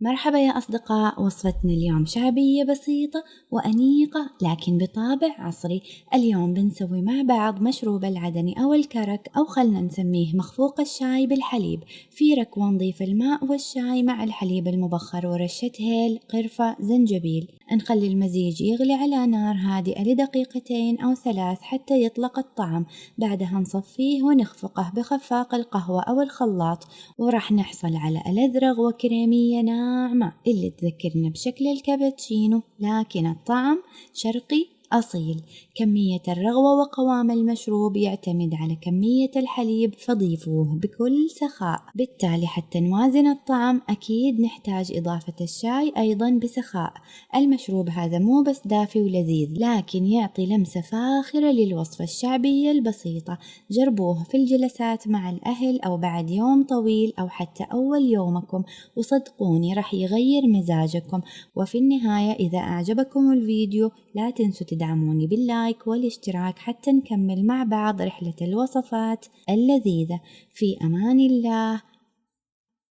مرحبا يا أصدقاء، وصفتنا اليوم شعبية بسيطة وأنيقة لكن بطابع عصري. اليوم بنسوي مع بعض مشروب العدني أو الكرك، أو خلنا نسميه مخفوق الشاي بالحليب. في ركوة نضيف الماء والشاي مع الحليب المبخر ورشة هيل، قرفة، زنجبيل. نخلي المزيج يغلي على نار هادئة لدقيقتين أو 3 حتى يطلق الطعم. بعدها نصفيه ونخفقه بخفاق القهوة أو الخلاط، وراح نحصل على ألذ رغوة كريمية ناعمة اللي تذكرنا بشكل الكابتشينو، لكن الطعم شرقي أصيل. كمية الرغوة وقوام المشروب يعتمد على كمية الحليب، فضيفوه بكل سخاء. بالتالي حتى نوازن الطعم أكيد نحتاج إضافة الشاي أيضا بسخاء. المشروب هذا مو بس دافي ولذيذ، لكن يعطي لمسة فاخرة للوصفة الشعبية البسيطة. جربوه في الجلسات مع الأهل أو بعد يوم طويل أو حتى أول يومكم، وصدقوني راح يغير مزاجكم. وفي النهاية إذا أعجبكم الفيديو لا تنسوا تدعموني باللايك والاشتراك حتى نكمل مع بعض رحلة الوصفات اللذيذة. في أمان الله.